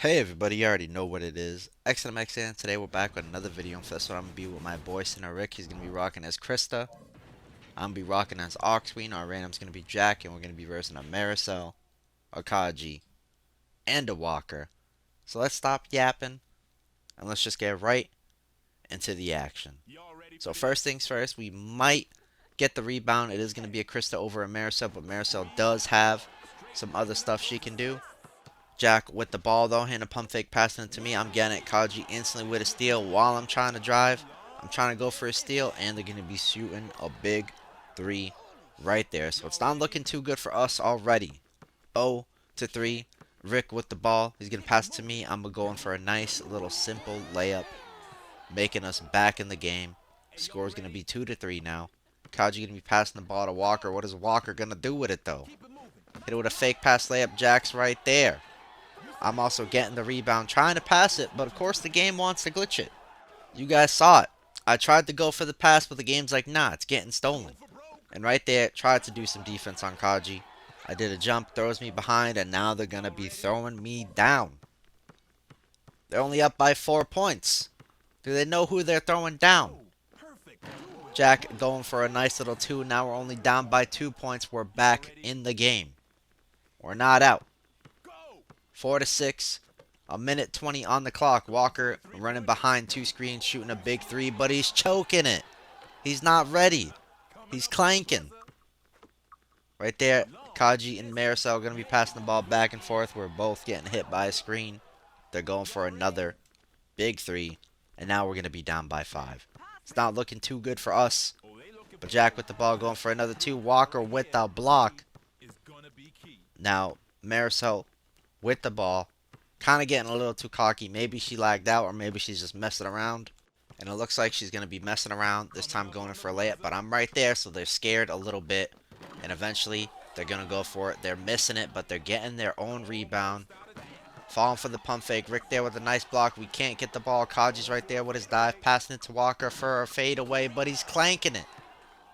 Hey everybody, you already know what it is. XNMX, and today we're back with another video. And for this one, I'm going to be with my boy Sinner Rick. He's going to be rocking as Krista. I'm going to be rocking as Oxqueen. Our random's going to be Jack, and we're going to be versing a Maricel, a Kaji, and a Walker. So let's stop yapping, and let's just get right into the action. So first things first, we might get the rebound. It is going to be a Krista over a Maricel, but Maricel does have some other stuff she can do. Jack with the ball though, hand a pump fake, passing it to me. I'm getting it. Kaji instantly with a steal while I'm trying to drive. I'm trying to go for a steal, and they're going to be shooting a big three right there. So it's not looking too good for us already. 0 to 3. Rick with the ball. He's going to pass it to me. I'm going for a nice little simple layup, making us back in the game. Score is going to be 2 to 3 now. Kaji going to be passing the ball to Walker. What is Walker going to do with it though? Hit it with a fake pass layup. Jack's right there. I'm also getting the rebound, trying to pass it, but of course the game wants to glitch it. You guys saw it. I tried to go for the pass, but the game's like, nah, it's getting stolen. And right there, tried to do some defense on Kaji. I did a jump, throws me behind, and now they're going to be throwing me down. They're only up by 4 points. Do they know who they're throwing down? Jack going for a nice little 2. Now we're only down by 2 points. We're back in the game. We're not out. 4 to 6. A minute 20 on the clock. Walker running behind 2 screens, shooting a big 3, but he's choking it. He's not ready. He's clanking. Right there, Kaji and Maricel are going to be passing the ball back and forth. We're both getting hit by a screen. They're going for another big 3, and now we're going to be down by 5. It's not looking too good for us. But Jack with the ball going for another 2. Walker with the block. Now, Maricel with the ball. Kind of getting a little too cocky. Maybe she lagged out, or maybe she's just messing around. And it looks like she's going to be messing around this time, going in for a layup. But I'm right there, so they're scared a little bit. And eventually, they're going to go for it. They're missing it, but they're getting their own rebound. Falling for the pump fake. Rick there with a nice block. We can't get the ball. Kaji's right there with his dive. Passing it to Walker for a fadeaway, but he's clanking it.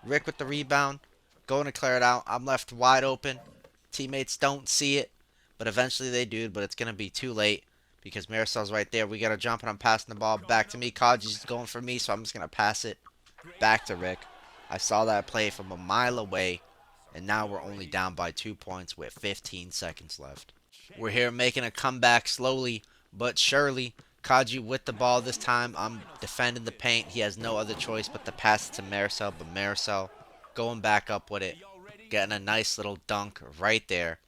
Rick with the rebound. Going to clear it out. I'm left wide open. Teammates don't see it. But eventually they do, but it's going to be too late because Maricel's right there. We got to jump, and I'm passing the ball back to me. Kaji's going for me, so I'm just going to pass it back to Rick. I saw that play from a mile away, and now we're only down by 2 points with 15 seconds left. We're here making a comeback slowly but surely. Kaji with the ball this time. I'm defending the paint. He has no other choice but to pass it to Maricel, but Maricel going back up with it. Getting a nice little dunk right there.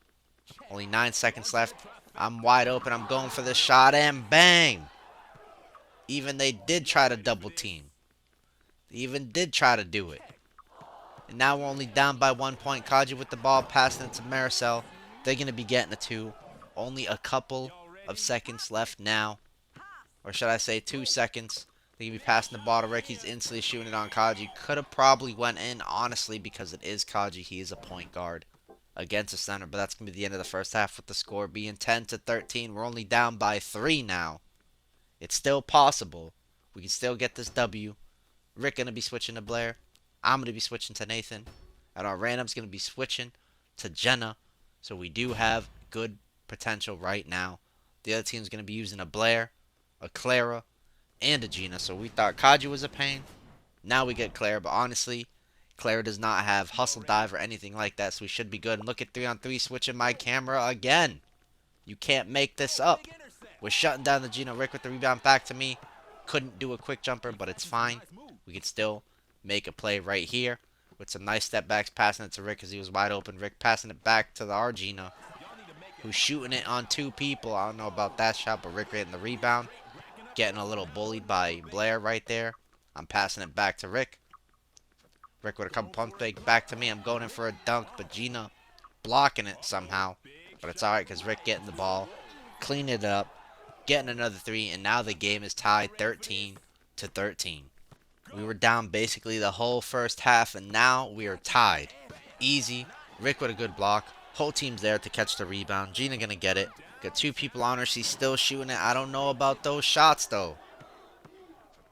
Only 9 seconds left. I'm wide open. I'm going for the shot, and bang! Even they did try to double team. They even did try to do it. And now we're only down by 1 point. Kaji with the ball, passing it to Maricel. They're going to be getting a 2. Only a couple of seconds left now. Or should I say 2 seconds. They're going to be passing the ball to Rick. He's instantly shooting it on Kaji. Could have probably went in, honestly, because it is Kaji. He is a point guard against a center, but that's going to be the end of the first half with the score being 10 to 13. We're only down by 3 now. It's still possible. We can still get this W. Rick going to be switching to Blair. I'm going to be switching to Nathan. And our random's going to be switching to Jenna. So we do have good potential right now. The other team's going to be using a Blair, a Clara, and a Gina. So we thought Kaji was a pain. Now we get Clara, but honestly, Clara does not have hustle dive or anything like that, so we should be good. And look at 3-on-3 switching my camera again. You can't make this up. We're shutting down the Gino. Rick with the rebound back to me. Couldn't do a quick jumper, but it's fine. We can still make a play right here with some nice step backs, passing it to Rick because he was wide open. Rick passing it back to the Argina, who's shooting it on 2 people. I don't know about that shot, but Rick getting the rebound. Getting a little bullied by Blair right there. I'm passing it back to Rick. Rick with a couple pump fake back to me. I'm going in for a dunk, but Gina blocking it somehow. But it's alright because Rick getting the ball, cleaning it up, getting another 3, and now the game is tied 13 to 13. We were down basically the whole first half, and now we are tied. Easy. Rick with a good block. Whole team's there to catch the rebound. Gina gonna get it. Got 2 people on her. She's still shooting it. I don't know about those shots, though.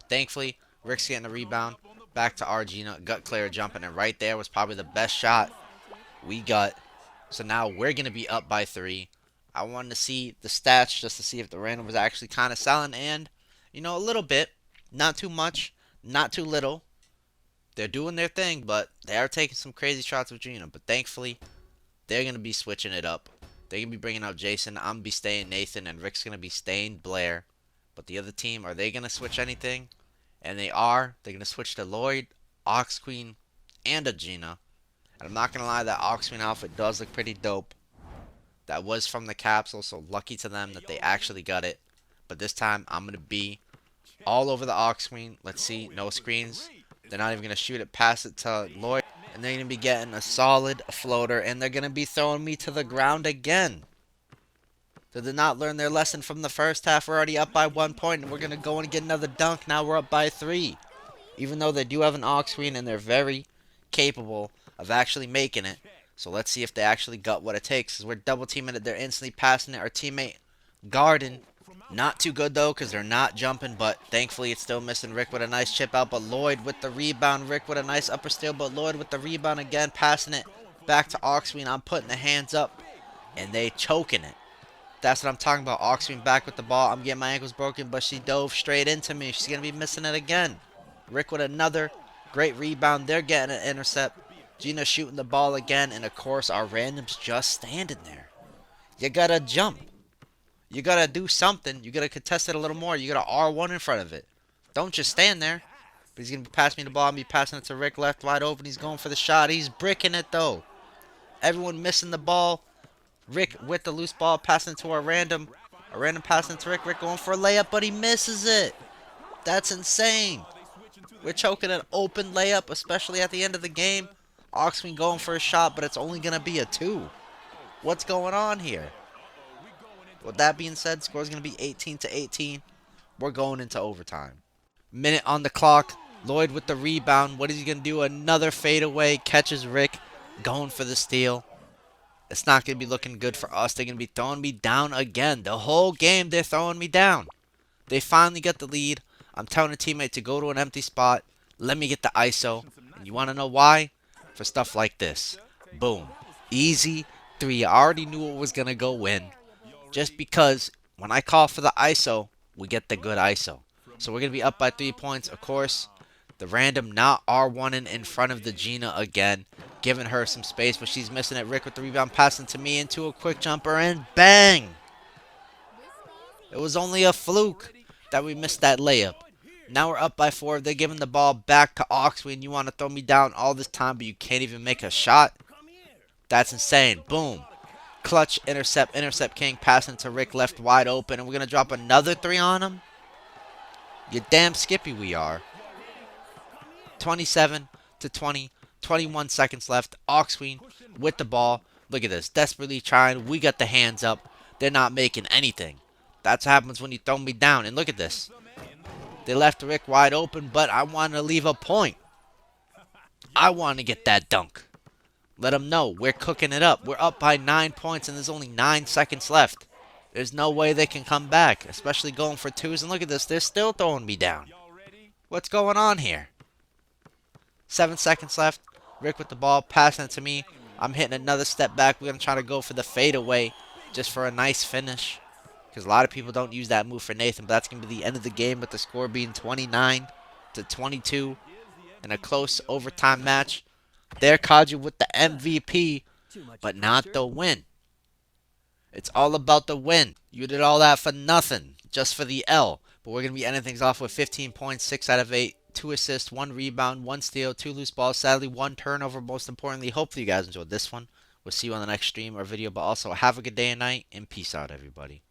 Thankfully, Rick's getting the rebound. Back to Argina. Gut clear jumping, and right there was probably the best shot we got. So now we're going to be up by 3. I wanted to see the stats just to see if the random was actually kind of selling, and a little bit, not too much, not too little. They're doing their thing, but they are taking some crazy shots with Gina. But thankfully, they're gonna be switching it up. They're gonna be bringing out Jason. I'm gonna be staying Nathan, and Rick's gonna be staying Blair. But the other team, are they gonna switch anything? And they are. They're gonna switch to Lloyd, Ox Queen, and a Gina. And I'm not gonna lie, that Ox Queen outfit does look pretty dope. That was from the capsule, so lucky to them that they actually got it. But this time, I'm gonna be all over the Ox Queen. Let's see, no screens. They're not even gonna shoot it, pass it to Lloyd. And they're going to be getting a solid floater. And they're going to be throwing me to the ground again. They did not learn their lesson from the first half. We're already up by 1 point. And we're going to go and get another dunk. Now we're up by 3. Even though they do have an Ox Queen. And they're very capable of actually making it. So let's see if they actually got what it takes. As we're double teaming it. They're instantly passing it. Our teammate Garden. Not too good though, because they're not jumping, but thankfully it's still missing. Rick with a nice chip out, but Lloyd with the rebound. Rick with a nice upper steal, but Lloyd with the rebound again, passing it back to Oxween. I'm putting the hands up, and they choking it. That's what I'm talking about. Oxween back with the ball. I'm getting my ankles broken, but she dove straight into me. She's going to be missing it again. Rick with another great rebound. They're getting an intercept. Gina shooting the ball again, and of course our randoms just standing there. You got to jump. You gotta do something. You gotta contest it a little more. You got a R1 in front of it. Don't just stand there. But he's gonna be passing me the ball. I'm gonna be passing it to Rick left wide open. He's going for the shot. He's bricking it though. Everyone missing the ball. Rick with the loose ball, passing it to a random. A random passing it to Rick. Rick going for a layup, but he misses it. That's insane. We're choking an open layup, especially at the end of the game. Oxwing going for a shot, but it's only gonna be a 2. What's going on here? With that being said, score is going to be 18-18. We're going into overtime. Minute on the clock. Lloyd with the rebound. What is he going to do? Another fadeaway. Catches Rick. Going for the steal. It's not going to be looking good for us. They're going to be throwing me down again. The whole game they're throwing me down. They finally get the lead. I'm telling a teammate to go to an empty spot. Let me get the ISO. And you want to know why? For stuff like this. Boom. Easy 3. I already knew it was going to go in. Just because when I call for the ISO, we get the good ISO. So we're going to be up by 3 points. Of course, the random not R1ing in front of the Gina again. Giving her some space, but she's missing it. Rick with the rebound, passing to me into a quick jumper, and bang! It was only a fluke that we missed that layup. Now we're up by 4. They're giving the ball back to Oxley, and you want to throw me down all this time, but you can't even make a shot? That's insane. Boom. Clutch, intercept king, passing to Rick left wide open, and we're going to drop another 3 on him? You damn skippy we are. 27-20, 21 seconds left. Oxween with the ball. Look at this, desperately trying. We got the hands up. They're not making anything. That's what happens when you throw me down. And look at this. They left Rick wide open, but I want to leave a point. I want to get that dunk. Let them know we're cooking it up. We're up by 9 points, and there's only 9 seconds left. There's no way they can come back, especially going for 2s. And look at this. They're still throwing me down. What's going on here? 7 seconds left. Rick with the ball, passing it to me. I'm hitting another step back. We're going to try to go for the fadeaway just for a nice finish. Because a lot of people don't use that move for Nathan. But that's going to be the end of the game with the score being 29-22 in a close overtime match. There, Kaju with the MVP, but not the win. It's all about the win. You did all that for nothing, just for the L. But we're going to be ending things off with 15 points, 6 out of 8, 2 assists, 1 rebound, 1 steal, 2 loose balls, sadly 1 turnover, most importantly. Hopefully you guys enjoyed this one. We'll see you on the next stream or video, but also have a good day and night, and peace out, everybody.